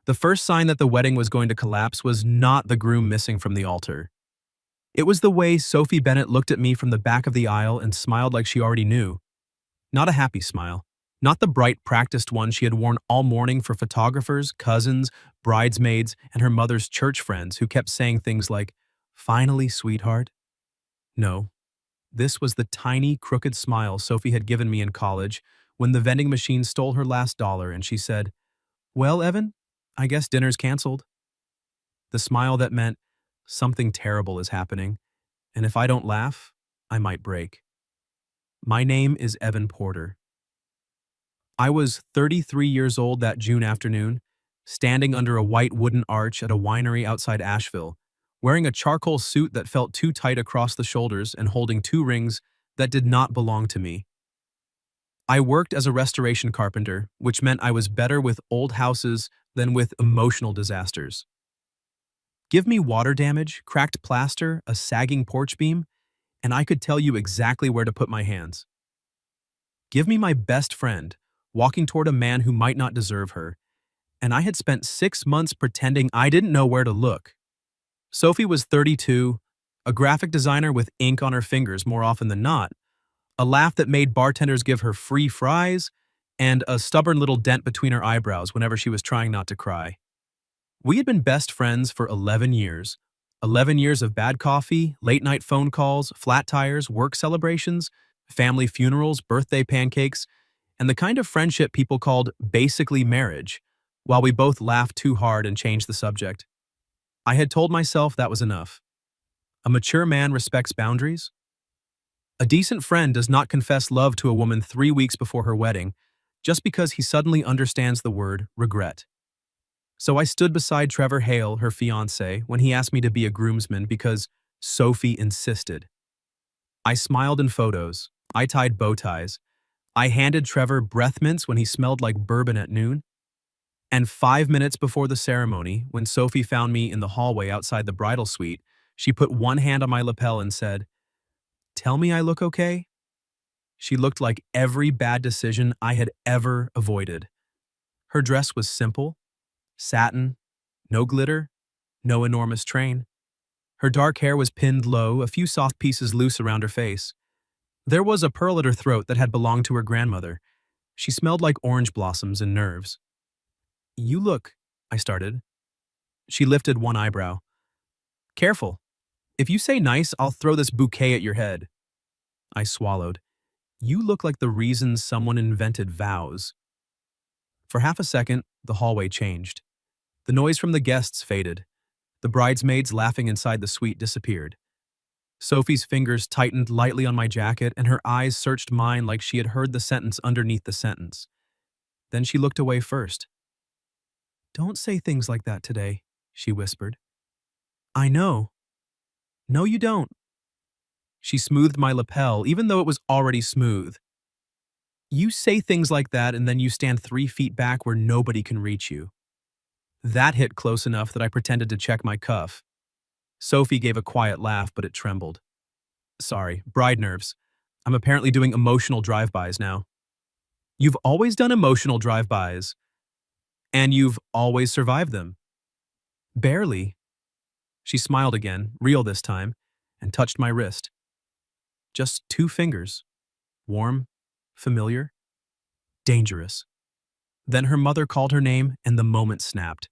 The first sign that the wedding was going to collapse was not the groom missing from the altar. It was the way Sophie Bennett looked at me from the back of the aisle and smiled like she already knew. Not a happy smile. Not the bright, practiced one she had worn all morning for photographers, cousins, bridesmaids, and her mother's church friends who kept saying things like, "Finally, sweetheart." No, this was the tiny, crooked smile Sophie had given me in college when the vending machine stole her last dollar and she said, "Well, Evan, I guess dinner's canceled." The smile that meant something terrible is happening, and if I don't laugh, I might break. My name is Evan Porter. I was 33 years old that June afternoon, standing under a white wooden arch at a winery outside Asheville, wearing a charcoal suit that felt too tight across the shoulders and holding two rings that did not belong to me. I worked as a restoration carpenter, which meant I was better with old houses than with emotional disasters. Give me water damage, cracked plaster, a sagging porch beam, and I could tell you exactly where to put my hands. Give me my best friend, walking toward a man who might not deserve her, and I had spent 6 months pretending I didn't know where to look. Sophie was 32, a graphic designer with ink on her fingers more often than not, a laugh that made bartenders give her free fries, and a stubborn little dent between her eyebrows whenever she was trying not to cry. We had been best friends for 11 years. 11 years of bad coffee, late-night phone calls, flat tires, work celebrations, family funerals, birthday pancakes, and the kind of friendship people called basically marriage, while we both laughed too hard and changed the subject. I had told myself that was enough. A mature man respects boundaries. A decent friend does not confess love to a woman 3 weeks before her wedding, just because he suddenly understands the word regret. So I stood beside Trevor Hale, her fiancé, when he asked me to be a groomsman because Sophie insisted. I smiled in photos. I tied bow ties. I handed Trevor breath mints when he smelled like bourbon at noon. And 5 minutes before the ceremony, when Sophie found me in the hallway outside the bridal suite, she put one hand on my lapel and said, "Tell me I look okay?" She looked like every bad decision I had ever avoided. Her dress was simple, satin, no glitter, no enormous train. Her dark hair was pinned low, a few soft pieces loose around her face. There was a pearl at her throat that had belonged to her grandmother. She smelled like orange blossoms and nerves. "You look," I started. She lifted one eyebrow. "Careful. If you say nice, I'll throw this bouquet at your head." I swallowed. "You look like the reason someone invented vows." For half a second, the hallway changed. The noise from the guests faded. The bridesmaids laughing inside the suite disappeared. Sophie's fingers tightened lightly on my jacket, and her eyes searched mine like she had heard the sentence underneath the sentence. Then she looked away first. "Don't say things like that today," she whispered. "I know." "No, you don't." She smoothed my lapel, even though it was already smooth. "You say things like that and then you stand 3 feet back where nobody can reach you." That hit close enough that I pretended to check my cuff. Sophie gave a quiet laugh, but it trembled. "Sorry, bride nerves. I'm apparently doing emotional drive-bys now." "You've always done emotional drive-bys. And you've always survived them." "Barely." She smiled again, real this time, and touched my wrist. Just 2 fingers. Warm, familiar, dangerous. Then her mother called her name and the moment snapped.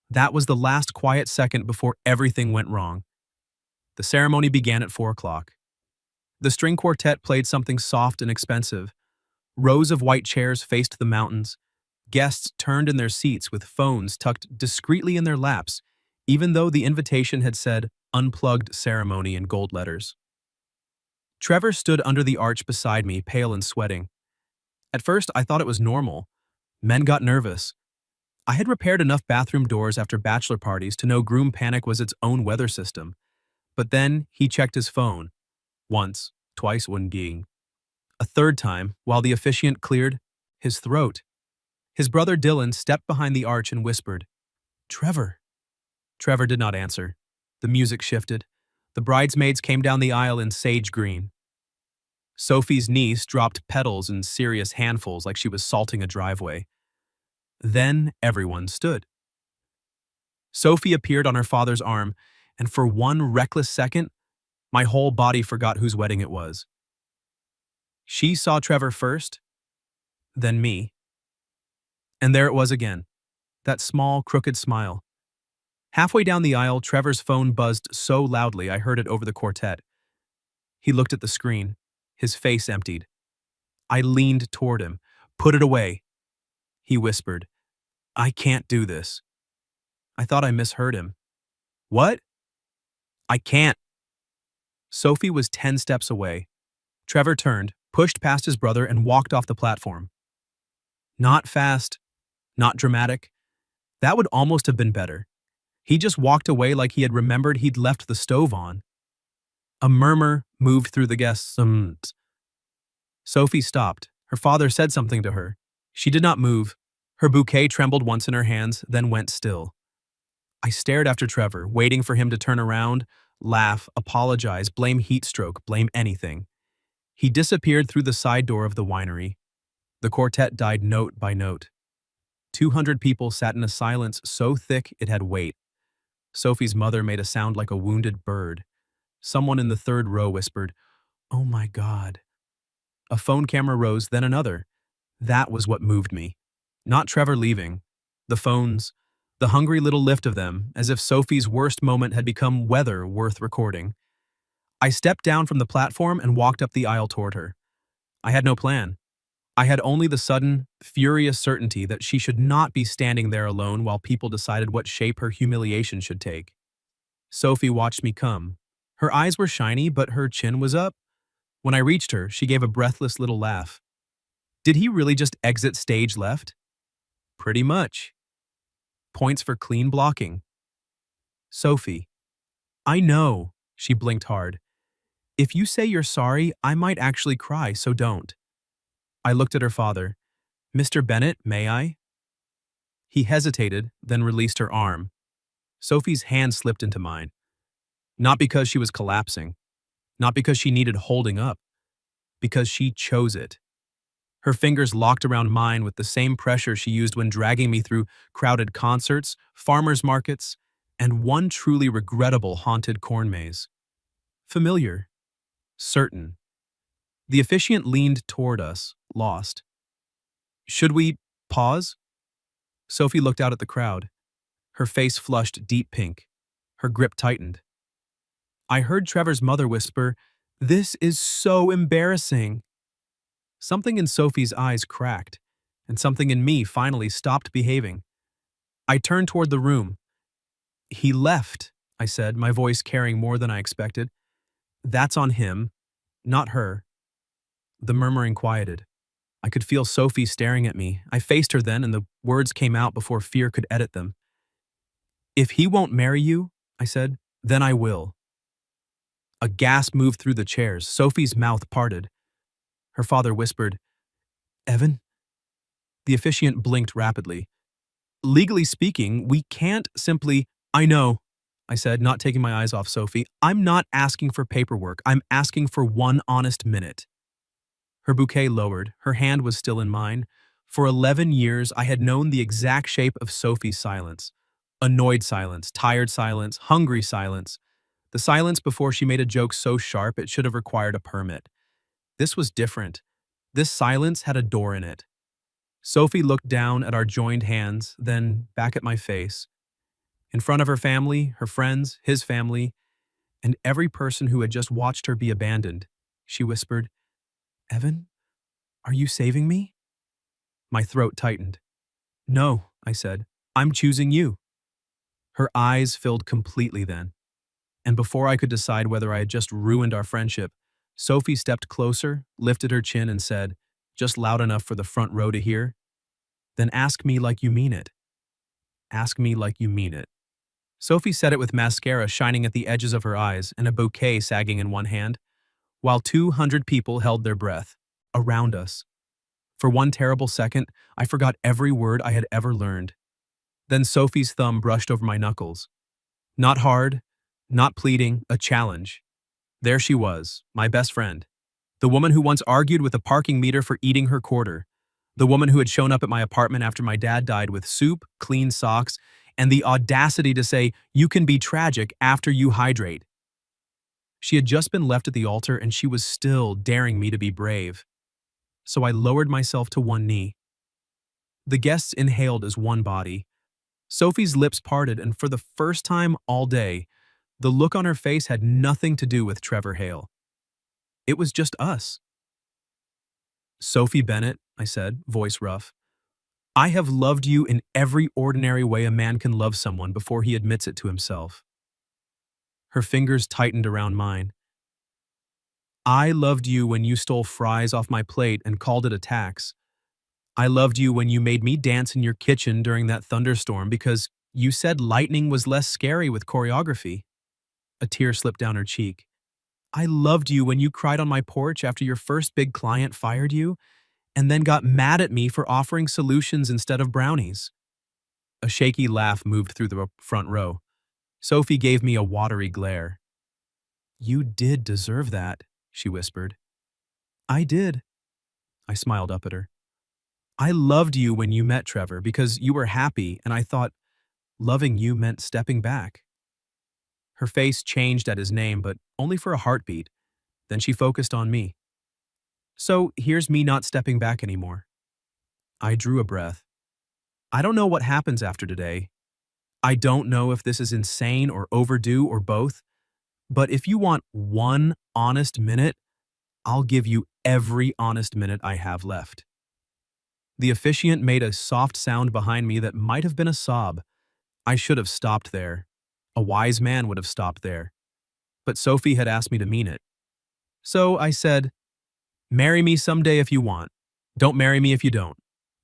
That was the last quiet second before everything went wrong. The ceremony began at 4 o'clock. The string quartet played something soft and expensive. Rows of white chairs faced the mountains. Guests turned in their seats with phones tucked discreetly in their laps, even though the invitation had said "Unplugged Ceremony" in gold letters. Trevor stood under the arch beside me, pale and sweating. At first, I thought it was normal. Men got nervous. I had repaired enough bathroom doors after bachelor parties to know groom panic was its own weather system. But then he checked his phone. Once, twice wouldn't ging. A third time, while the officiant cleared his throat. His brother Dylan stepped behind the arch and whispered, "Trevor." Trevor did not answer. The music shifted. The bridesmaids came down the aisle in sage green. Sophie's niece dropped petals in serious handfuls like she was salting a driveway. Then everyone stood. Sophie appeared on her father's arm, and for one reckless second, my whole body forgot whose wedding it was. She saw Trevor first, then me, and there it was again, that small, crooked smile. Halfway down the aisle, Trevor's phone buzzed so loudly I heard it over the quartet. He looked at the screen, his face emptied. I leaned toward him. "Put it away," he whispered. "I can't do this." I thought I misheard him. "What?" "I can't." Sophie was 10 steps away. Trevor turned, pushed past his brother, and walked off the platform. Not fast, not dramatic. That would almost have been better. He just walked away like he had remembered he'd left the stove on. A murmur moved through the guests. Sophie stopped. Her father said something to her. She did not move. Her bouquet trembled once in her hands, then went still. I stared after Trevor, waiting for him to turn around, laugh, apologize, blame heat stroke, blame anything. He disappeared through the side door of the winery. The quartet died note by note. 200 people sat in a silence so thick it had weight. Sophie's mother made a sound like a wounded bird. Someone in the third row whispered, "Oh my God." A phone camera rose, then another. That was what moved me. Not Trevor leaving. The phones. The hungry little lift of them, as if Sophie's worst moment had become weather worth recording. I stepped down from the platform and walked up the aisle toward her. I had no plan. I had only the sudden, furious certainty that she should not be standing there alone while people decided what shape her humiliation should take. Sophie watched me come. Her eyes were shiny, but her chin was up. When I reached her, she gave a breathless little laugh. Did he really just exit stage left? Pretty much. Points for clean blocking. Sophie. I know, she blinked hard. If you say you're sorry, I might actually cry, so don't. I looked at her father. Mr. Bennett, may I? He hesitated, then released her arm. Sophie's hand slipped into mine. Not because she was collapsing. Not because she needed holding up. Because she chose it. Her fingers locked around mine with the same pressure she used when dragging me through crowded concerts, farmers markets, and one truly regrettable haunted corn maze. Familiar. Certain. The officiant leaned toward us, lost. Should we pause? Sophie looked out at the crowd. Her face flushed deep pink. Her grip tightened. I heard Trevor's mother whisper, "This is so embarrassing." Something in Sophie's eyes cracked, and something in me finally stopped behaving. I turned toward the room. "He left," I said, my voice carrying more than I expected. "That's on him, not her." The murmuring quieted. I could feel Sophie staring at me. I faced her then, and the words came out before fear could edit them. "If he won't marry you," I said, "then I will." A gasp moved through the chairs. Sophie's mouth parted. Her father whispered, "Evan?" The officiant blinked rapidly. "Legally speaking, we can't simply—" "I know," I said, not taking my eyes off Sophie. "I'm not asking for paperwork. I'm asking for one honest minute." Her bouquet lowered. Her hand was still in mine. For 11 years, I had known the exact shape of Sophie's silence. Annoyed silence, tired silence, hungry silence. The silence before she made a joke so sharp it should have required a permit. This was different. This silence had a door in it. Sophie looked down at our joined hands, then back at my face. In front of her family, her friends, his family, and every person who had just watched her be abandoned, she whispered, "Evan, are you saving me?" My throat tightened. "No," I said. "I'm choosing you." Her eyes filled completely then. And before I could decide whether I had just ruined our friendship, Sophie stepped closer, lifted her chin, and said, just loud enough for the front row to hear, "Then ask me like you mean it. Ask me like you mean it." Sophie said it with mascara shining at the edges of her eyes and a bouquet sagging in one hand, while 200 people held their breath, around us. For one terrible second, I forgot every word I had ever learned. Then Sophie's thumb brushed over my knuckles. Not hard, not pleading, a challenge. There she was, my best friend. The woman who once argued with a parking meter for eating her quarter. The woman who had shown up at my apartment after my dad died with soup, clean socks, and the audacity to say, "You can be tragic after you hydrate." She had just been left at the altar and she was still daring me to be brave. So I lowered myself to one knee. The guests inhaled as one body. Sophie's lips parted, and for the first time all day, the look on her face had nothing to do with Trevor Hale. It was just us. "Sophie Bennett," I said, voice rough, "I have loved you in every ordinary way a man can love someone before he admits it to himself." Her fingers tightened around mine. "I loved you when you stole fries off my plate and called it a tax. I loved you when you made me dance in your kitchen during that thunderstorm because you said lightning was less scary with choreography." A tear slipped down her cheek. "I loved you when you cried on my porch after your first big client fired you and then got mad at me for offering solutions instead of brownies." A shaky laugh moved through the front row. Sophie gave me a watery glare. "You did deserve that," she whispered. "I did." I smiled up at her. "I loved you when you met Trevor because you were happy and I thought loving you meant stepping back." Her face changed at his name, but only for a heartbeat. Then she focused on me. "So here's me not stepping back anymore." I drew a breath. I don't know what happens after today. I don't know if this is insane or overdue or both, but if you want one honest minute, I'll give you every honest minute I have left. The officiant made a soft sound behind me that might have been a sob. I should have stopped there. A wise man would have stopped there. But Sophie had asked me to mean it. So I said, "Marry me someday if you want. Don't marry me if you don't.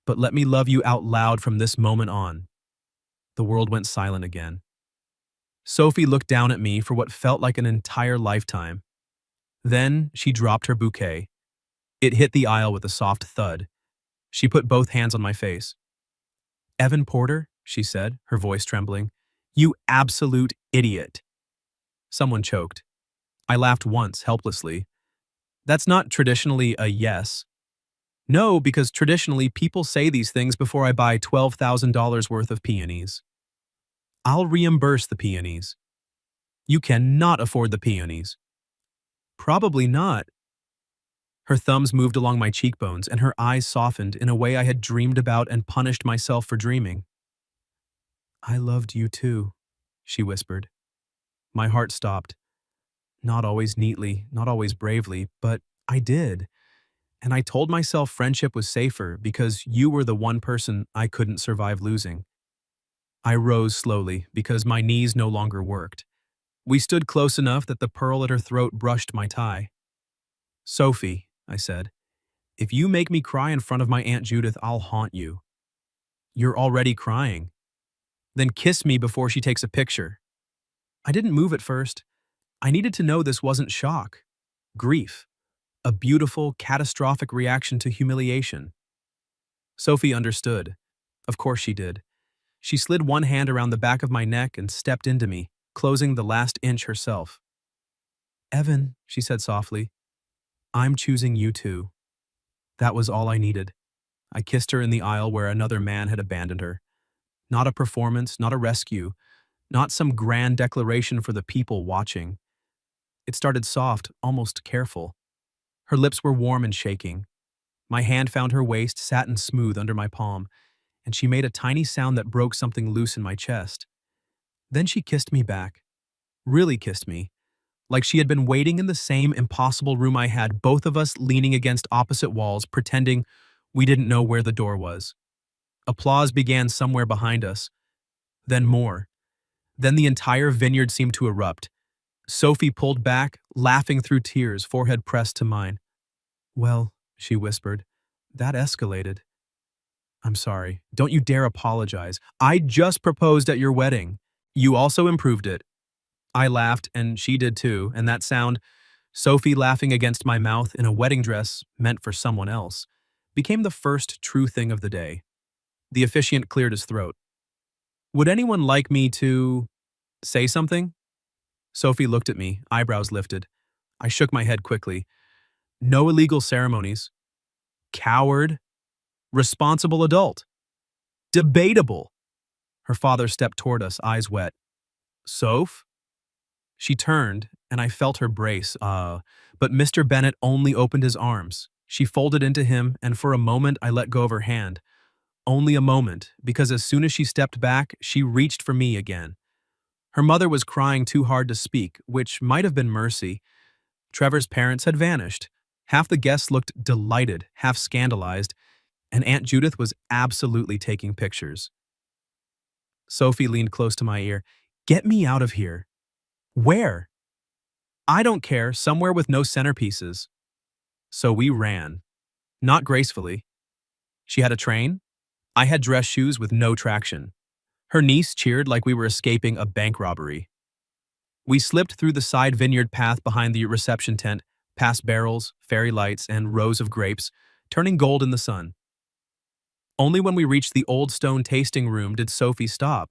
But let me love you out loud from this moment on." The world went silent again. Sophie looked down at me for what felt like an entire lifetime. Then she dropped her bouquet. It hit the aisle with a soft thud. She put both hands on my face. "Evan Porter," she said, her voice trembling, "you absolute idiot." Someone choked. I laughed once, helplessly. That's not traditionally a yes. No, because traditionally people say these things before I buy $12,000 worth of peonies. "I'll reimburse the peonies." "You cannot afford the peonies." "Probably not." Her thumbs moved along my cheekbones and her eyes softened in a way I had dreamed about and punished myself for dreaming. "I loved you too," she whispered. My heart stopped. Not always neatly, not always bravely, but I did. And I told myself friendship was safer because you were the one person I couldn't survive losing. I rose slowly because my knees no longer worked. We stood close enough that the pearl at her throat brushed my tie. "Sophie," I said, "if you make me cry in front of my Aunt Judith, I'll haunt you." "You're already crying." "Then kiss me before she takes a picture." I didn't move at first. I needed to know this wasn't shock. Grief. A beautiful, catastrophic reaction to humiliation. Sophie understood. Of course she did. She slid one hand around the back of my neck and stepped into me, closing the last inch herself. "Evan," she said softly, "I'm choosing you too." That was all I needed. I kissed her in the aisle where another man had abandoned her. Not a performance, not a rescue, not some grand declaration for the people watching. It started soft, almost careful. Her lips were warm and shaking. My hand found her waist, satin smooth under my palm, and she made a tiny sound that broke something loose in my chest. Then she kissed me back. Really kissed me. Like she had been waiting in the same impossible room I had, both of us leaning against opposite walls, pretending we didn't know where the door was. Applause began somewhere behind us. Then more. Then the entire vineyard seemed to erupt. Sophie pulled back, laughing through tears, forehead pressed to mine. "Well," she whispered, "that escalated." "I'm sorry. Don't you dare apologize. I just proposed at your wedding. You also improved it." I laughed, and she did too, and that sound, Sophie laughing against my mouth in a wedding dress meant for someone else, became the first true thing of the day. The officiant cleared his throat. "Would anyone like me to say something?" Sophie looked at me, eyebrows lifted. I shook my head quickly. "No illegal ceremonies." "Coward." "Responsible adult." "Debatable." Her father stepped toward us, eyes wet. Soph? She turned, and I felt her brace, but Mr. Bennet only opened his arms. She folded into him, and for a moment I let go of her hand. Only a moment, because as soon as she stepped back, she reached for me again. Her mother was crying too hard to speak, which might have been mercy. Trevor's parents had vanished. Half the guests looked delighted, half scandalized, and Aunt Judith was absolutely taking pictures. Sophie leaned close to my ear. Get me out of here. Where? I don't care, somewhere with no centerpieces. So we ran. Not gracefully. She had a train. I had dress shoes with no traction. Her niece cheered like we were escaping a bank robbery. We slipped through the side vineyard path behind the reception tent, past barrels, fairy lights, and rows of grapes, turning gold in the sun. Only when we reached the old stone tasting room did Sophie stop.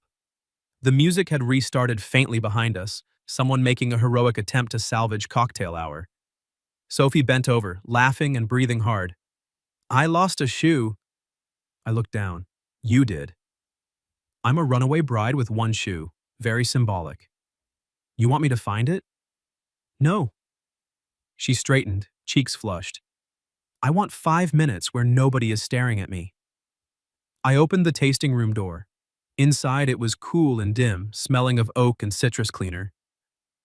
The music had restarted faintly behind us, someone making a heroic attempt to salvage cocktail hour. Sophie bent over, laughing and breathing hard. I lost a shoe. I looked down. You did. I'm a runaway bride with one shoe. Very symbolic. You want me to find it? No. She straightened, cheeks flushed. I want 5 minutes where nobody is staring at me. I opened the tasting room door. Inside it was cool and dim, smelling of oak and citrus cleaner.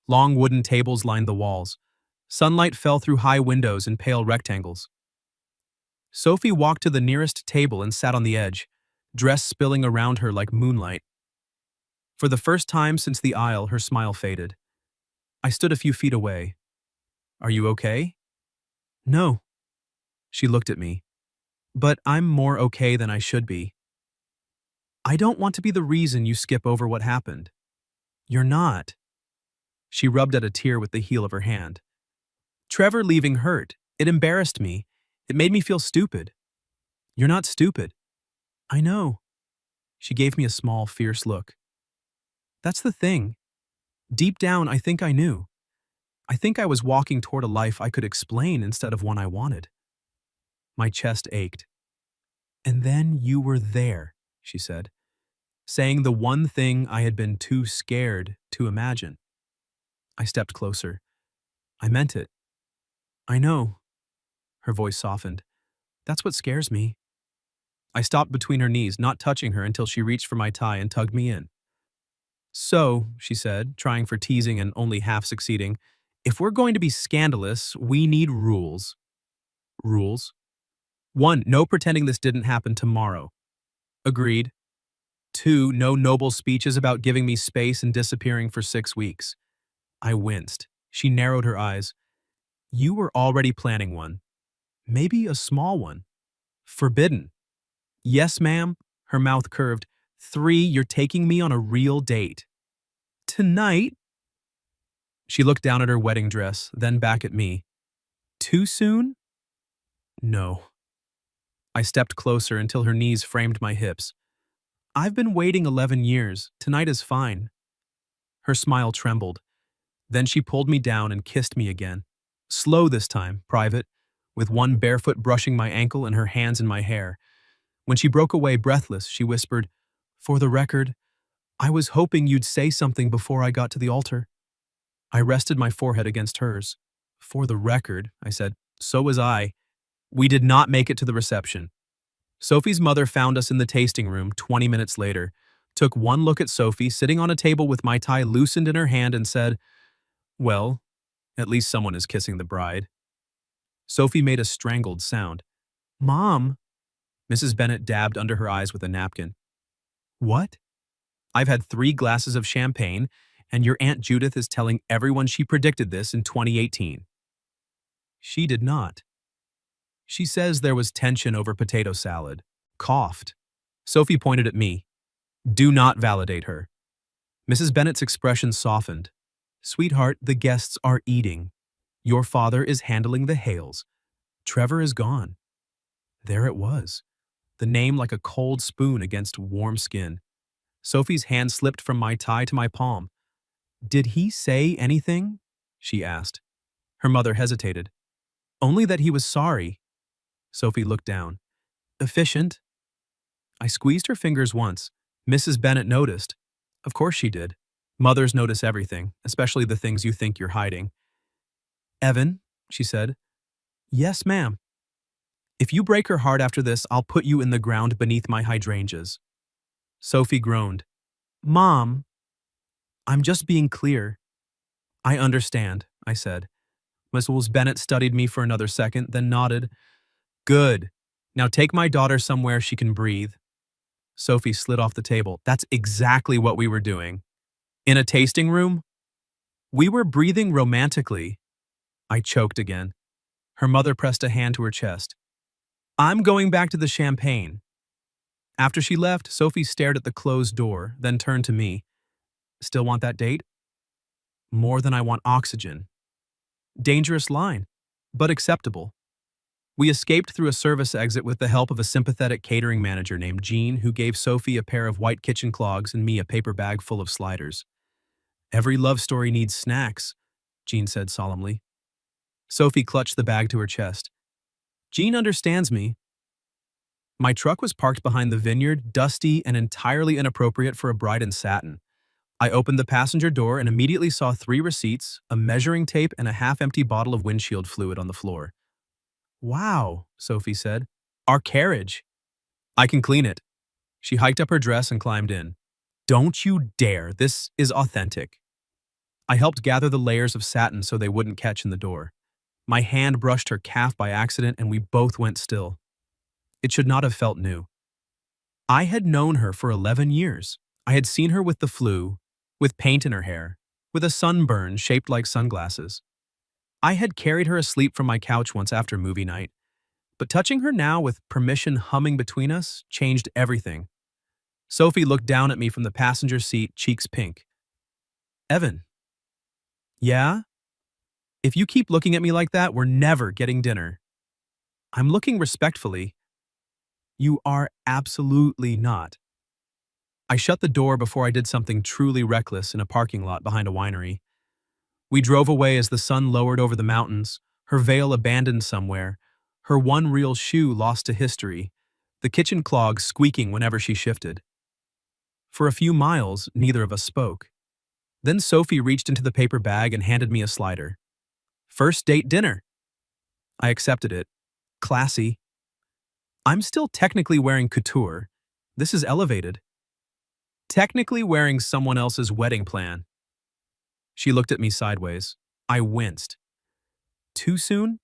Long wooden tables lined the walls. Sunlight fell through high windows in pale rectangles. Sophie walked to the nearest table and sat on the edge, dress spilling around her like moonlight. For the first time since the aisle, her smile faded. I stood a few feet away. Are you okay? No. She looked at me. But I'm more okay than I should be. I don't want to be the reason you skip over what happened. You're not. She rubbed at a tear with the heel of her hand. Trevor leaving hurt. It embarrassed me. It made me feel stupid. You're not stupid. I know. She gave me a small, fierce look. That's the thing. Deep down, I think I knew. I think I was walking toward a life I could explain instead of one I wanted. My chest ached. And then you were there, she said, saying the one thing I had been too scared to imagine. I stepped closer. I meant it. I know. Her voice softened. That's what scares me. I stopped between her knees, not touching her until she reached for my tie and tugged me in. So, she said, trying for teasing and only half succeeding, if we're going to be scandalous, we need rules. Rules? 1, no pretending this didn't happen tomorrow. Agreed. 2, no noble speeches about giving me space and disappearing for 6 weeks. I winced. She narrowed her eyes. You were already planning one. Maybe a small one. Forbidden. Yes, ma'am. Her mouth curved. 3, you're taking me on a real date. Tonight? She looked down at her wedding dress, then back at me. Too soon? No. I stepped closer until her knees framed my hips. I've been waiting 11 years. Tonight is fine. Her smile trembled. Then she pulled me down and kissed me again. Slow this time, private, with one barefoot brushing my ankle and her hands in my hair. When she broke away breathless, she whispered, For the record, I was hoping you'd say something before I got to the altar. I rested my forehead against hers. For the record, I said, so was I. We did not make it to the reception. Sophie's mother found us in the tasting room 20 minutes later, took one look at Sophie sitting on a table with my tie loosened in her hand and said, Well, at least someone is kissing the bride. Sophie made a strangled sound. Mom! Mrs. Bennet dabbed under her eyes with a napkin. What? I've had 3 glasses of champagne, and your Aunt Judith is telling everyone she predicted this in 2018. She did not. She says there was tension over potato salad. Coughed. Sophie pointed at me. Do not validate her. Mrs. Bennet's expression softened. Sweetheart, the guests are eating. Your father is handling the Hales. Trevor is gone. There it was. The name like a cold spoon against warm skin. Sophie's hand slipped from my tie to my palm. Did he say anything? She asked. Her mother hesitated. Only that he was sorry. Sophie looked down. Efficient. I squeezed her fingers once. Mrs. Bennet noticed. Of course she did. Mothers notice everything, especially the things you think you're hiding. Evan, she said. Yes, ma'am. If you break her heart after this, I'll put you in the ground beneath my hydrangeas. Sophie groaned. Mom, I'm just being clear. I understand, I said. Mrs. Bennet studied me for another second, then nodded. Good. Now take my daughter somewhere she can breathe. Sophie slid off the table. That's exactly what we were doing. In a tasting room? We were breathing romantically. I choked again. Her mother pressed a hand to her chest. I'm going back to the champagne. After she left, Sophie stared at the closed door, then turned to me. Still want that date? More than I want oxygen. Dangerous line, but acceptable. We escaped through a service exit with the help of a sympathetic catering manager named Jean, who gave Sophie a pair of white kitchen clogs and me a paper bag full of sliders. Every love story needs snacks, Jean said solemnly. Sophie clutched the bag to her chest. Jean understands me. My truck was parked behind the vineyard, dusty and entirely inappropriate for a bride in satin. I opened the passenger door and immediately saw 3 receipts, a measuring tape, and a half-empty bottle of windshield fluid on the floor. Wow, Sophie said. Our carriage. I can clean it. She hiked up her dress and climbed in. Don't you dare, this is authentic. I helped gather the layers of satin so they wouldn't catch in the door. My hand brushed her calf by accident and we both went still. It should not have felt new. I had known her for 11 years. I had seen her with the flu, with paint in her hair, with a sunburn shaped like sunglasses. I had carried her asleep from my couch once after movie night, but touching her now with permission humming between us changed everything. Sophie looked down at me from the passenger seat, cheeks pink. Evan. Yeah? If you keep looking at me like that, we're never getting dinner. I'm looking respectfully. You are absolutely not. I shut the door before I did something truly reckless in a parking lot behind a winery. We drove away as the sun lowered over the mountains, her veil abandoned somewhere, her one real shoe lost to history, the kitchen clogs squeaking whenever she shifted. For a few miles, neither of us spoke. Then Sophie reached into the paper bag and handed me a slider. First date dinner. I accepted it. Classy. I'm still technically wearing couture. This is elevated. Technically wearing someone else's wedding plan. She looked at me sideways. I winced. Too soon?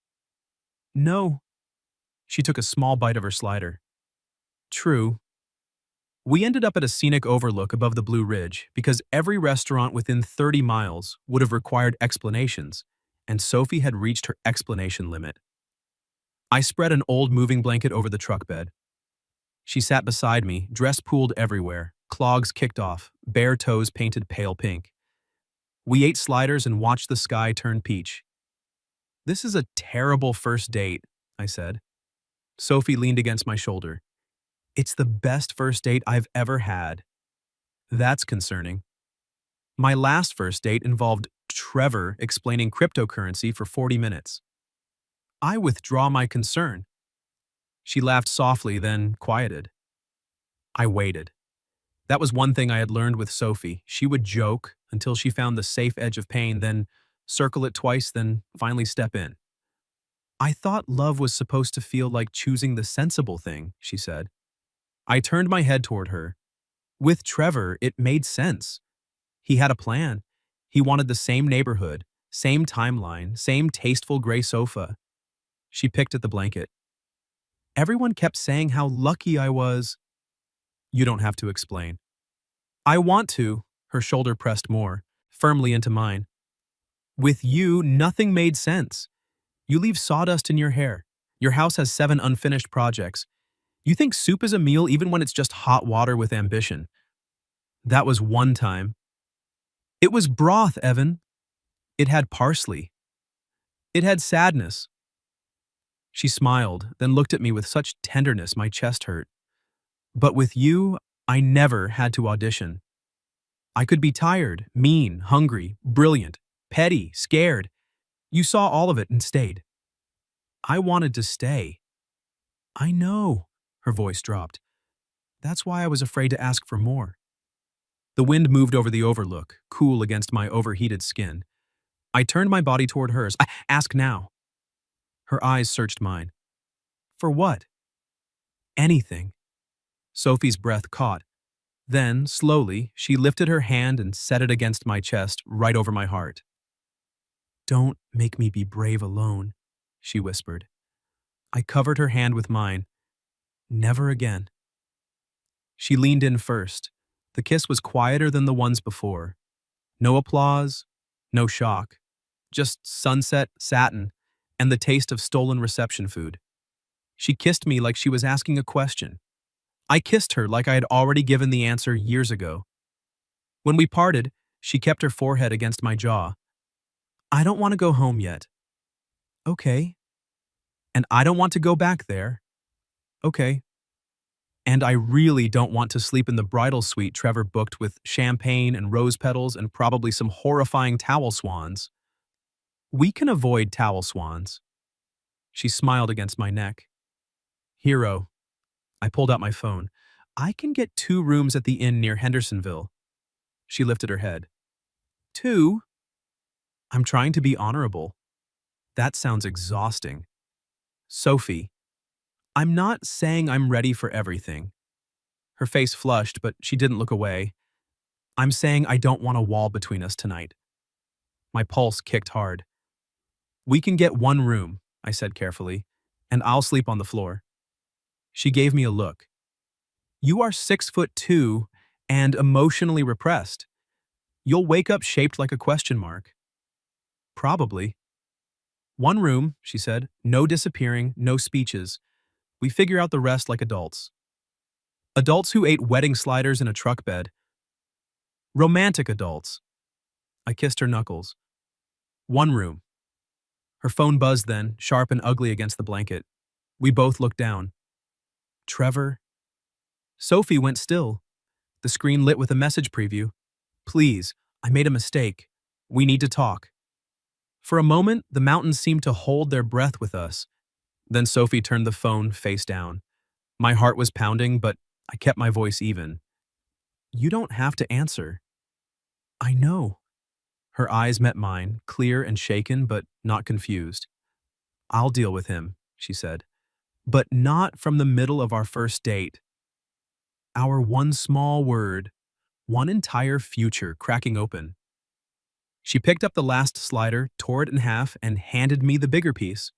No. She took a small bite of her slider. True. We ended up at a scenic overlook above the Blue Ridge because every restaurant within 30 miles would have required explanations, and Sophie had reached her explanation limit. I spread an old moving blanket over the truck bed. She sat beside me, dress pooled everywhere, clogs kicked off, bare toes painted pale pink. We ate sliders and watched the sky turn peach. This is a terrible first date, I said. Sophie leaned against my shoulder. It's the best first date I've ever had. That's concerning. My last first date involved Trevor explaining cryptocurrency for 40 minutes. I withdraw my concern. She laughed softly, then quieted. I waited. That was one thing I had learned with Sophie. She would joke until she found the safe edge of pain, then circle it twice, then finally step in. I thought love was supposed to feel like choosing the sensible thing, she said. I turned my head toward her. With Trevor, it made sense. He had a plan. He wanted the same neighborhood, same timeline, same tasteful gray sofa. She picked at the blanket. Everyone kept saying how lucky I was. You don't have to explain. I want to, her shoulder pressed more, firmly into mine. With you, nothing made sense. You leave sawdust in your hair. Your house has 7 unfinished projects. You think soup is a meal even when it's just hot water with ambition. That was one time. It was broth, Evan. It had parsley. It had sadness. She smiled, then looked at me with such tenderness my chest hurt. But with you, I never had to audition. I could be tired, mean, hungry, brilliant, petty, scared. You saw all of it and stayed. I wanted to stay. I know, her voice dropped. That's why I was afraid to ask for more. The wind moved over the overlook, cool against my overheated skin. I turned my body toward hers. Ask now. Her eyes searched mine. For what? Anything. Sophie's breath caught. Then, slowly, she lifted her hand and set it against my chest, right over my heart. Don't make me be brave alone, she whispered. I covered her hand with mine. Never again. She leaned in first. The kiss was quieter than the ones before. No applause, no shock. Just sunset, satin, and the taste of stolen reception food. She kissed me like she was asking a question. I kissed her like I had already given the answer years ago. When we parted, she kept her forehead against my jaw. I don't want to go home yet. Okay. And I don't want to go back there. Okay. And I really don't want to sleep in the bridal suite Trevor booked with champagne and rose petals and probably some horrifying towel swans. We can avoid towel swans. She smiled against my neck. Hero. I pulled out my phone. I can get 2 rooms at the inn near Hendersonville. She lifted her head. 2? I'm trying to be honorable. That sounds exhausting. Sophie. I'm not saying I'm ready for everything. Her face flushed, but she didn't look away. I'm saying I don't want a wall between us tonight. My pulse kicked hard. We can get 1 room, I said carefully, and I'll sleep on the floor. She gave me a look. You are 6'2" and emotionally repressed. You'll wake up shaped like a question mark. Probably. 1 room, she said, no disappearing, no speeches. We figure out the rest like adults. Adults who ate wedding sliders in a truck bed. Romantic adults. I kissed her knuckles. 1 room. Her phone buzzed then, sharp and ugly against the blanket. We both looked down. Trevor. Sophie went still. The screen lit with a message preview. Please, I made a mistake. We need to talk. For a moment, the mountains seemed to hold their breath with us. Then Sophie turned the phone face down. My heart was pounding, but I kept my voice even. You don't have to answer. I know. Her eyes met mine, clear and shaken, but not confused. I'll deal with him, she said. But not from the middle of our first date. Our one small word, one entire future cracking open. She picked up the last slider, tore it in half, and handed me the bigger piece.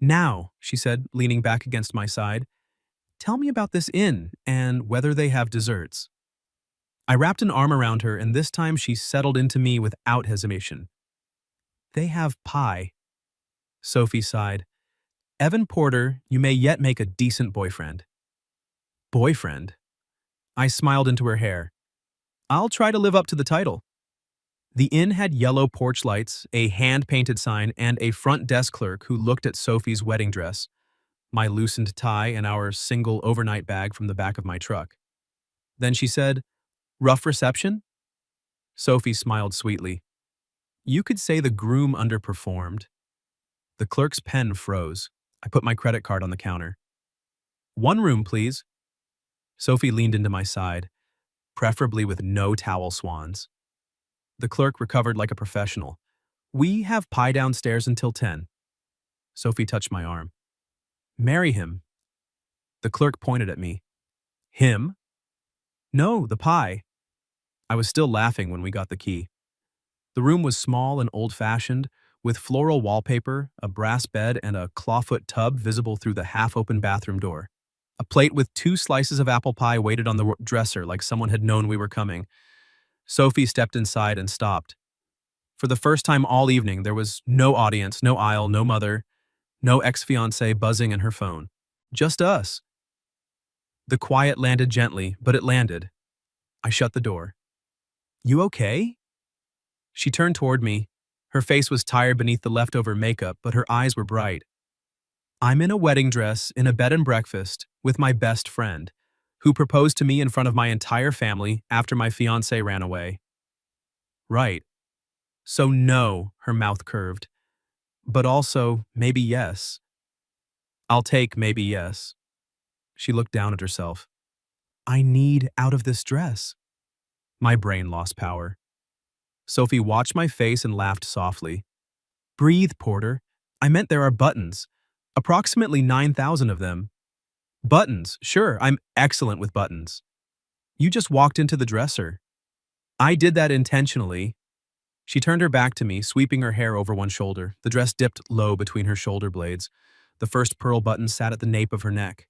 Now, she said, leaning back against my side, tell me about this inn and whether they have desserts. I wrapped an arm around her, and this time she settled into me without hesitation. They have pie. Sophie sighed. Evan Porter, you may yet make a decent boyfriend. Boyfriend? I smiled into her hair. I'll try to live up to the title. The inn had yellow porch lights, a hand-painted sign, and a front desk clerk who looked at Sophie's wedding dress, my loosened tie, and our single overnight bag from the back of my truck. Then she said, Rough reception? Sophie smiled sweetly. You could say the groom underperformed. The clerk's pen froze. I put my credit card on the counter. 1 room, please. Sophie leaned into my side, preferably with no towel swans. The clerk recovered like a professional. We have pie downstairs until 10. Sophie touched my arm. Marry him. The clerk pointed at me. Him? No, the pie. I was still laughing when we got the key. The room was small and old-fashioned, with floral wallpaper, a brass bed, and a clawfoot tub visible through the half-open bathroom door. A plate with 2 slices of apple pie waited on the dresser like someone had known we were coming. Sophie stepped inside and stopped. For the first time all evening, there was no audience, no aisle, no mother, no ex-fiancé buzzing in her phone. Just us. The quiet landed gently, but it landed. I shut the door. You okay? She turned toward me. Her face was tired beneath the leftover makeup, but her eyes were bright. I'm in a wedding dress, in a bed and breakfast, with my best friend, who proposed to me in front of my entire family after my fiancé ran away. Right. So no, her mouth curved. But also, maybe yes. I'll take maybe yes. She looked down at herself. I need out of this dress. My brain lost power. Sophie watched my face and laughed softly. Breathe, Porter. I meant there are buttons. Approximately 9,000 of them. Buttons, sure, I'm excellent with buttons. You just walked into the dresser. I did that intentionally. She turned her back to me, sweeping her hair over one shoulder. The dress dipped low between her shoulder blades. The first pearl button sat at the nape of her neck.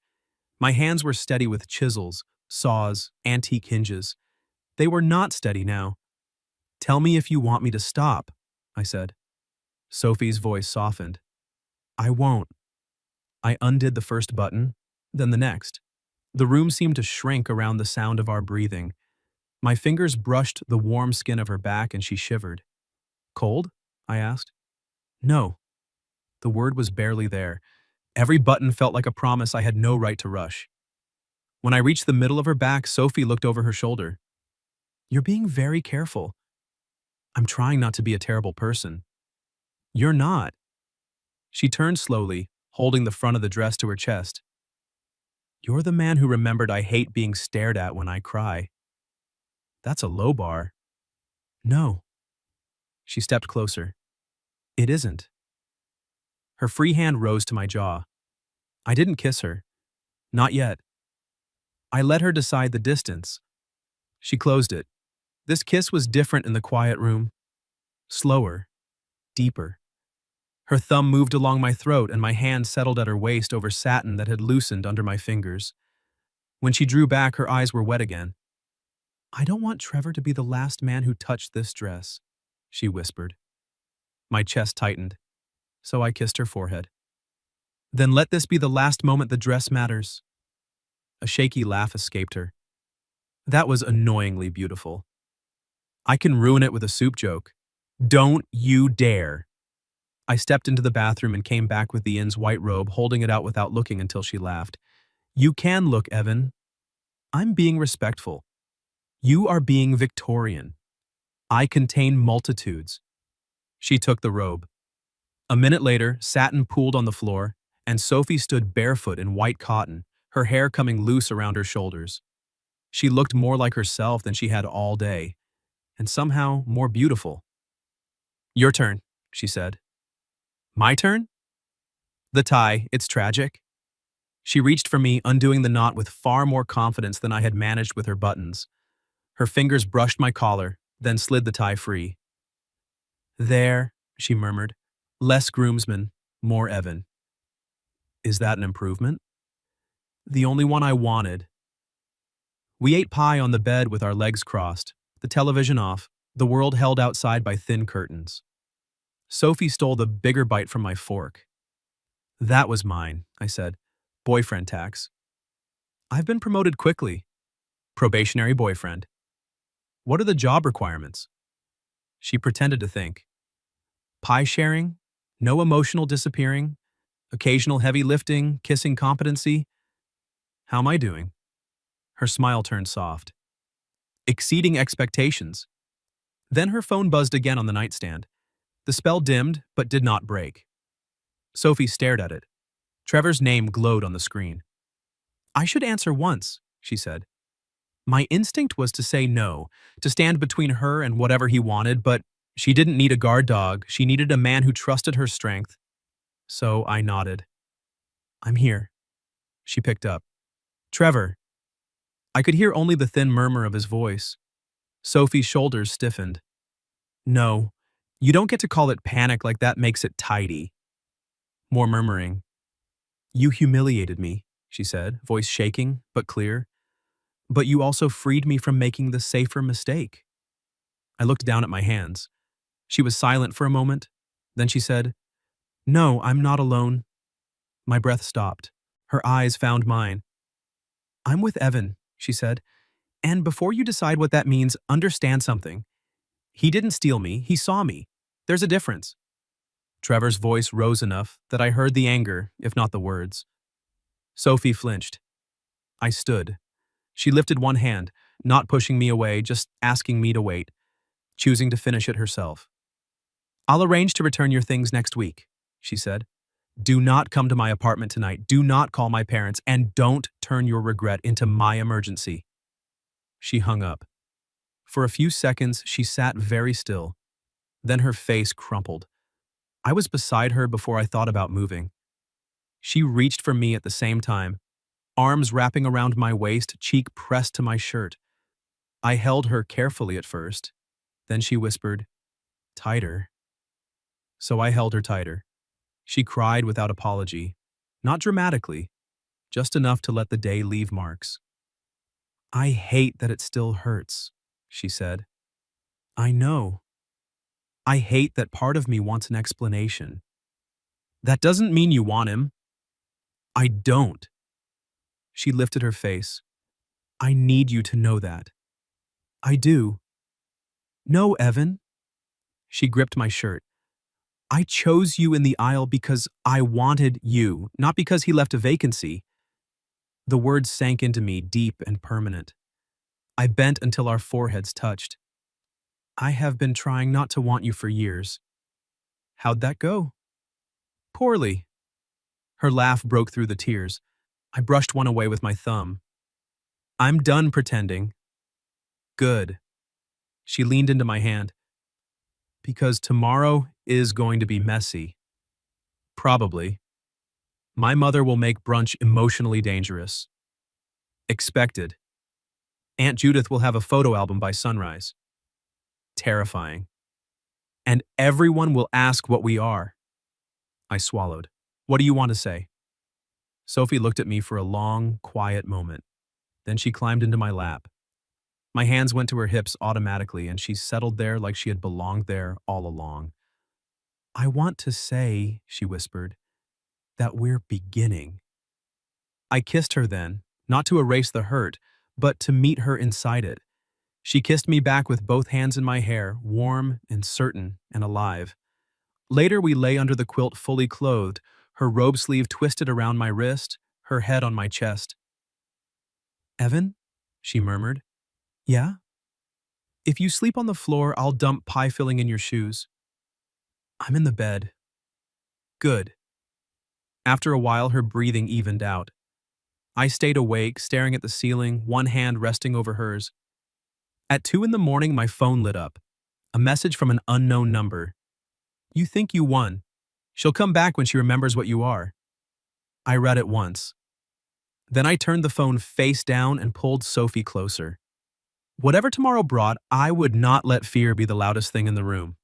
My hands were steady with chisels, saws, antique hinges. They were not steady now. Tell me if you want me to stop, I said. Sophie's voice softened. I won't. I undid the first button, then the next. The room seemed to shrink around the sound of our breathing. My fingers brushed the warm skin of her back and she shivered. Cold? I asked. No. The word was barely there. Every button felt like a promise I had no right to rush. When I reached the middle of her back, Sophie looked over her shoulder. You're being very careful. I'm trying not to be a terrible person. You're not. She turned slowly, holding the front of the dress to her chest. You're the man who remembered I hate being stared at when I cry. That's a low bar. No. She stepped closer. It isn't. Her free hand rose to my jaw. I didn't kiss her. Not yet. I let her decide the distance. She closed it. This kiss was different in the quiet room. Slower. Deeper. Her thumb moved along my throat and my hand settled at her waist over satin that had loosened under my fingers. When she drew back, her eyes were wet again. I don't want Trevor to be the last man who touched this dress, she whispered. My chest tightened, so I kissed her forehead. Then let this be the last moment the dress matters. A shaky laugh escaped her. That was annoyingly beautiful. I can ruin it with a soup joke. Don't you dare. I stepped into the bathroom and came back with the inn's white robe, holding it out without looking until she laughed. You can look, Evan. I'm being respectful. You are being Victorian. I contain multitudes. She took the robe. A minute later, satin pooled on the floor, and Sophie stood barefoot in white cotton, her hair coming loose around her shoulders. She looked more like herself than she had all day, and somehow more beautiful. Your turn, she said. My turn? The tie, it's tragic. She reached for me, undoing the knot with far more confidence than I had managed with her buttons. Her fingers brushed my collar, then slid the tie free. There, she murmured. Less groomsman, more Evan. Is that an improvement? The only one I wanted. We ate pie on the bed with our legs crossed, the television off, the world held outside by thin curtains. Sophie stole the bigger bite from my fork. That was mine, I said. Boyfriend tax. I've been promoted quickly. Probationary boyfriend. What are the job requirements? She pretended to think. Pie sharing, no emotional disappearing, occasional heavy lifting, kissing competency. How am I doing? Her smile turned soft. Exceeding expectations. Then her phone buzzed again on the nightstand. The spell dimmed, but did not break. Sophie stared at it. Trevor's name glowed on the screen. I should answer once, she said. My instinct was to say no, to stand between her and whatever he wanted, but she didn't need a guard dog. She needed a man who trusted her strength. So I nodded. I'm here. She picked up. Trevor. I could hear only the thin murmur of his voice. Sophie's shoulders stiffened. No, you don't get to call it panic like that makes it tidy. More murmuring. You humiliated me, she said, voice shaking, but clear. But you also freed me from making the safer mistake. I looked down at my hands. She was silent for a moment. Then she said, No, I'm not alone. My breath stopped. Her eyes found mine. I'm with Evan, she said. And before you decide what that means, understand something. He didn't steal me, he saw me. There's a difference. Trevor's voice rose enough that I heard the anger, if not the words. Sophie flinched. I stood. She lifted one hand, not pushing me away, just asking me to wait, choosing to finish it herself. I'll arrange to return your things next week, she said. Do not come to my apartment tonight, do not call my parents, and don't turn your regret into my emergency. She hung up. For a few seconds, she sat very still. Then her face crumpled. I was beside her before I thought about moving. She reached for me at the same time, arms wrapping around my waist, cheek pressed to my shirt. I held her carefully at first. Then she whispered, "Tighter." So I held her tighter. She cried without apology. Not dramatically, just enough to let the day leave marks. "I hate that it still hurts," she said. "I know. I hate that part of me wants an explanation." "That doesn't mean you want him." "I don't." She lifted her face. "I need you to know that." "I do." "No, Evan." She gripped my shirt. "I chose you in the aisle because I wanted you, not because he left a vacancy." The words sank into me, deep and permanent. I bent until our foreheads touched. "I have been trying not to want you for years." "How'd that go?" "Poorly." Her laugh broke through the tears. I brushed one away with my thumb. "I'm done pretending." "Good." She leaned into my hand. "Because tomorrow is going to be messy." "Probably. My mother will make brunch emotionally dangerous." "Expected." "Aunt Judith will have a photo album by sunrise." "Terrifying." "And everyone will ask what we are." I swallowed. "What do you want to say?" Sophie looked at me for a long, quiet moment. Then she climbed into my lap. My hands went to her hips automatically, and she settled there like she had belonged there all along. "I want to say," she whispered, "that we're beginning." I kissed her then, not to erase the hurt, but to meet her inside it. She kissed me back with both hands in my hair, warm and certain and alive. Later we lay under the quilt fully clothed, her robe sleeve twisted around my wrist, her head on my chest. "Evan?" she murmured. "Yeah?" "If you sleep on the floor, I'll dump pie filling in your shoes." "I'm in the bed." "Good." After a while, her breathing evened out. I stayed awake, staring at the ceiling, one hand resting over hers. At 2 in the morning, my phone lit up. A message from an unknown number. "You think you won. She'll come back when she remembers what you are." I read it once. Then I turned the phone face down and pulled Sophie closer. Whatever tomorrow brought, I would not let fear be the loudest thing in the room.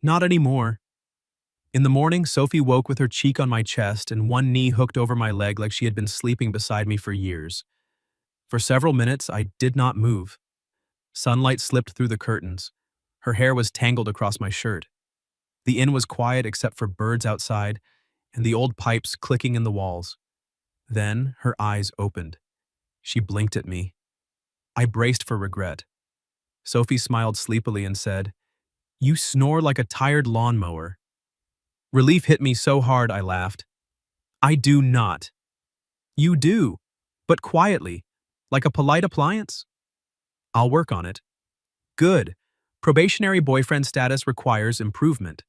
Not anymore. In the morning, Sophie woke with her cheek on my chest and one knee hooked over my leg like she had been sleeping beside me for years. For several minutes, I did not move. Sunlight slipped through the curtains. Her hair was tangled across my shirt. The inn was quiet except for birds outside and the old pipes clicking in the walls. Then her eyes opened. She blinked at me. I braced for regret. Sophie smiled sleepily and said, "You snore like a tired lawnmower." Relief hit me so hard I laughed. "I do not." "You do, but quietly, like a polite appliance." "I'll work on it." "Good. Probationary boyfriend status requires improvement."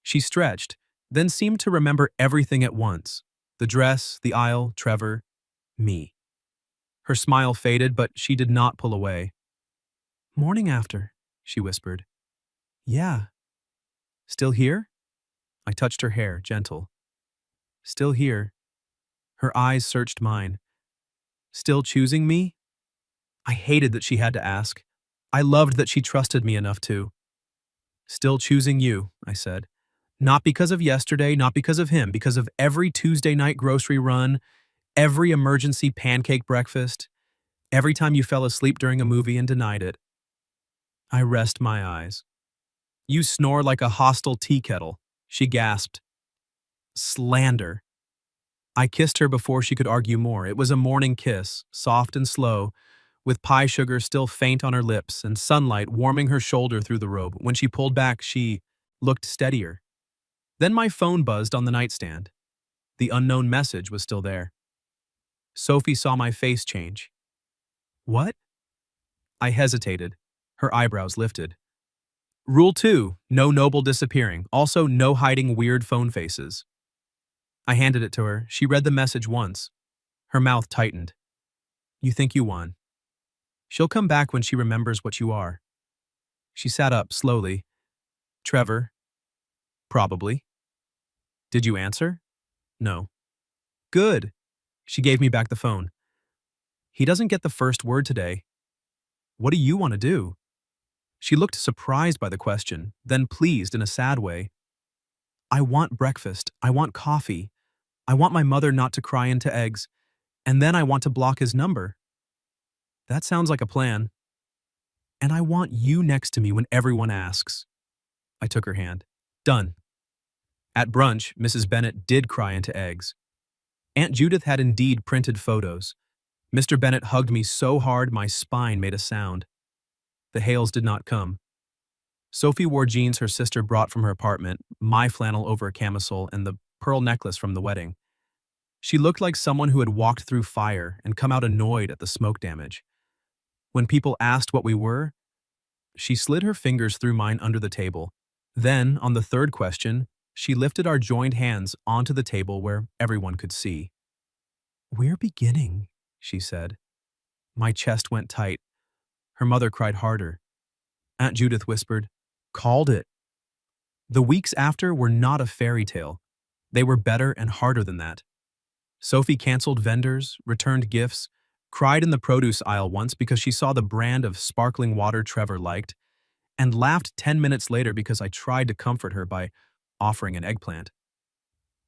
She stretched, then seemed to remember everything at once. The dress, the aisle, Trevor, me. Her smile faded, but she did not pull away. "Morning after," she whispered. "Yeah." "Still here?" I touched her hair, gentle. "Still here." Her eyes searched mine. "Still choosing me?" I hated that she had to ask. I loved that she trusted me enough to. "Still choosing you," I said. "Not because of yesterday, not because of him, because of every Tuesday night grocery run, every emergency pancake breakfast, every time you fell asleep during a movie and denied it." I rest my eyes. "You snore like a hostile tea kettle," she gasped. "Slander." I kissed her before she could argue more. It was a morning kiss, soft and slow, with pie sugar still faint on her lips and sunlight warming her shoulder through the robe. When she pulled back, she looked steadier. Then my phone buzzed on the nightstand. The unknown message was still there. Sophie saw my face change. "What?" I hesitated. Her eyebrows lifted. "Rule 2, no noble disappearing. Also, no hiding weird phone faces." I handed it to her. She read the message once. Her mouth tightened. "You think you won." She'll come back when she remembers what you are. She sat up slowly. Trevor? Probably. Did you answer? No. Good. She gave me back the phone. He doesn't get the first word today. What do you want to do? She looked surprised by the question, then pleased in a sad way. I want breakfast. I want coffee. I want my mother not to cry into eggs. And then I want to block his number. That sounds like a plan. And I want you next to me when everyone asks. I took her hand. Done. At brunch, Mrs. Bennet did cry into eggs. Aunt Judith had indeed printed photos. Mr. Bennet hugged me so hard my spine made a sound. The Hales did not come. Sophie wore jeans her sister brought from her apartment, my flannel over a camisole, and the pearl necklace from the wedding. She looked like someone who had walked through fire and come out annoyed at the smoke damage. When people asked what we were, she slid her fingers through mine under the table. Then, on the third question, she lifted our joined hands onto the table where everyone could see. We're beginning, she said. My chest went tight. Her mother cried harder. Aunt Judith whispered, Called it. The weeks after were not a fairy tale. They were better and harder than that. Sophie canceled vendors, returned gifts, cried in the produce aisle once because she saw the brand of sparkling water Trevor liked, and laughed 10 minutes later because I tried to comfort her by offering an eggplant.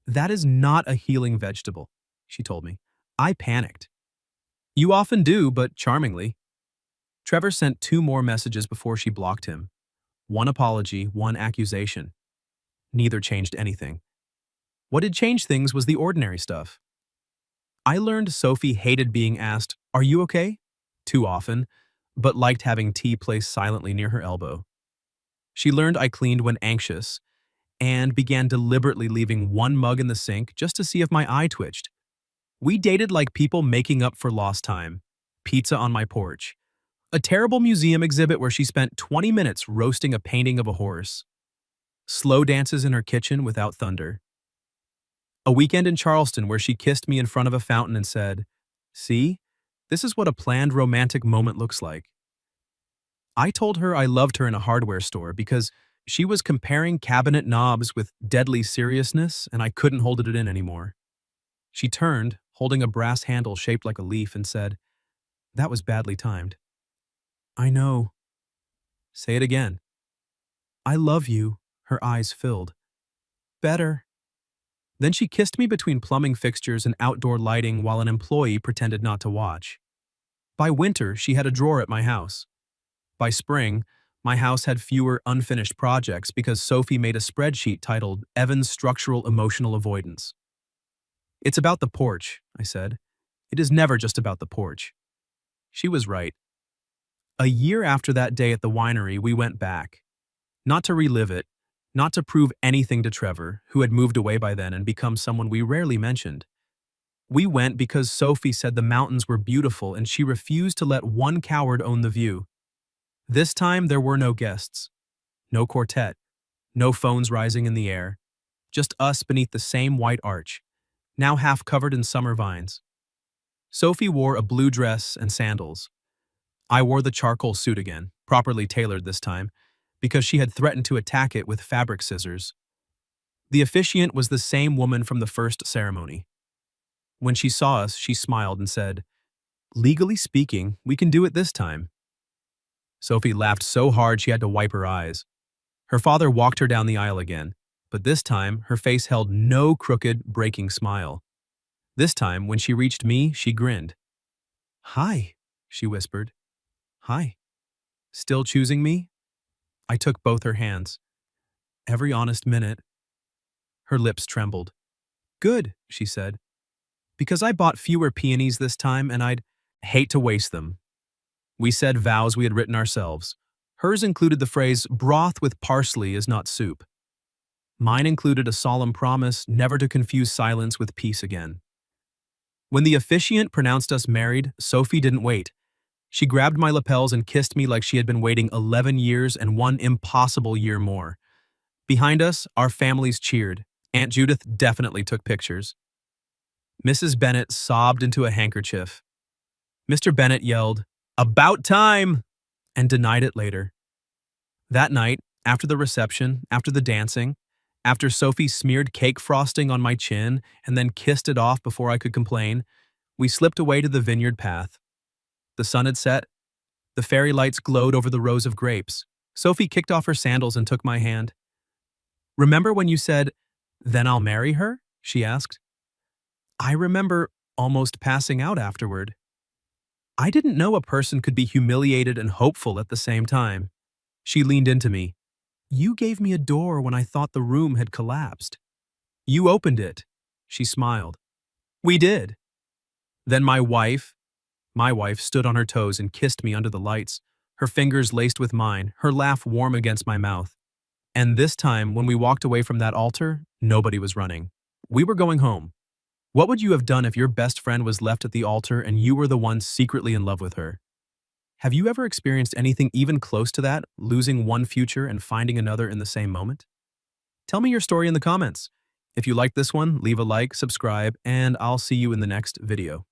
That is not a healing vegetable, she told me. I panicked. You often do, but charmingly. Trevor sent 2 more messages before she blocked him. 1 apology, 1 accusation. Neither changed anything. What did change things was the ordinary stuff. I learned Sophie hated being asked, Are you okay? Too often, but liked having tea placed silently near her elbow. She learned I cleaned when anxious, and began deliberately leaving 1 mug in the sink just to see if my eye twitched. We dated like people making up for lost time. Pizza on my porch. A terrible museum exhibit where she spent 20 minutes roasting a painting of a horse. Slow dances in her kitchen without thunder. A weekend in Charleston where she kissed me in front of a fountain and said, See, this is what a planned romantic moment looks like. I told her I loved her in a hardware store because she was comparing cabinet knobs with deadly seriousness and I couldn't hold it in anymore. She turned, holding a brass handle shaped like a leaf, and said, That was badly timed. I know. Say it again. I love you, her eyes filled. Better. Then she kissed me between plumbing fixtures and outdoor lighting while an employee pretended not to watch. By winter, she had a drawer at my house. By spring, my house had fewer unfinished projects because Sophie made a spreadsheet titled Evan's Structural Emotional Avoidance. It's about the porch, I said. It is never just about the porch. She was right. A year after that day at the winery, we went back. Not to relive it, not to prove anything to Trevor, who had moved away by then and become someone we rarely mentioned. We went because Sophie said the mountains were beautiful and she refused to let one coward own the view. This time there were no guests, no quartet, no phones rising in the air, just us beneath the same white arch, now half covered in summer vines. Sophie wore a blue dress and sandals. I wore the charcoal suit again, properly tailored this time, because she had threatened to attack it with fabric scissors. The officiant was the same woman from the first ceremony. When she saw us, she smiled and said, Legally speaking, we can do it this time. Sophie laughed so hard she had to wipe her eyes. Her father walked her down the aisle again, but this time her face held no crooked, breaking smile. This time, when she reached me, she grinned. Hi, she whispered. Hi. Still choosing me? I took both her hands. Every honest minute. Her lips trembled. Good, she said. Because I bought fewer peonies this time and I'd hate to waste them. We said vows we had written ourselves. Hers included the phrase, broth with parsley is not soup. Mine included a solemn promise never to confuse silence with peace again. When the officiant pronounced us married, Sophie didn't wait. She grabbed my lapels and kissed me like she had been waiting 11 years and 1 impossible year more. Behind us, our families cheered. Aunt Judith definitely took pictures. Mrs. Bennet sobbed into a handkerchief. Mr. Bennet yelled, About time! And denied it later. That night, after the reception, after the dancing, after Sophie smeared cake frosting on my chin and then kissed it off before I could complain, we slipped away to the vineyard path. The sun had set, the fairy lights glowed over the rows of grapes. Sophie kicked off her sandals and took my hand. Remember when you said, "Then I'll marry her?" she asked. I remember almost passing out afterward. I didn't know a person could be humiliated and hopeful at the same time. She leaned into me. You gave me a door when I thought the room had collapsed. You opened it. She smiled. We did. Then my wife stood on her toes and kissed me under the lights, her fingers laced with mine, her laugh warm against my mouth. And this time, when we walked away from that altar, nobody was running. We were going home. What would you have done if your best friend was left at the altar and you were the one secretly in love with her? Have you ever experienced anything even close to that, losing one future and finding another in the same moment? Tell me your story in the comments. If you liked this one, leave a like, subscribe, and I'll see you in the next video.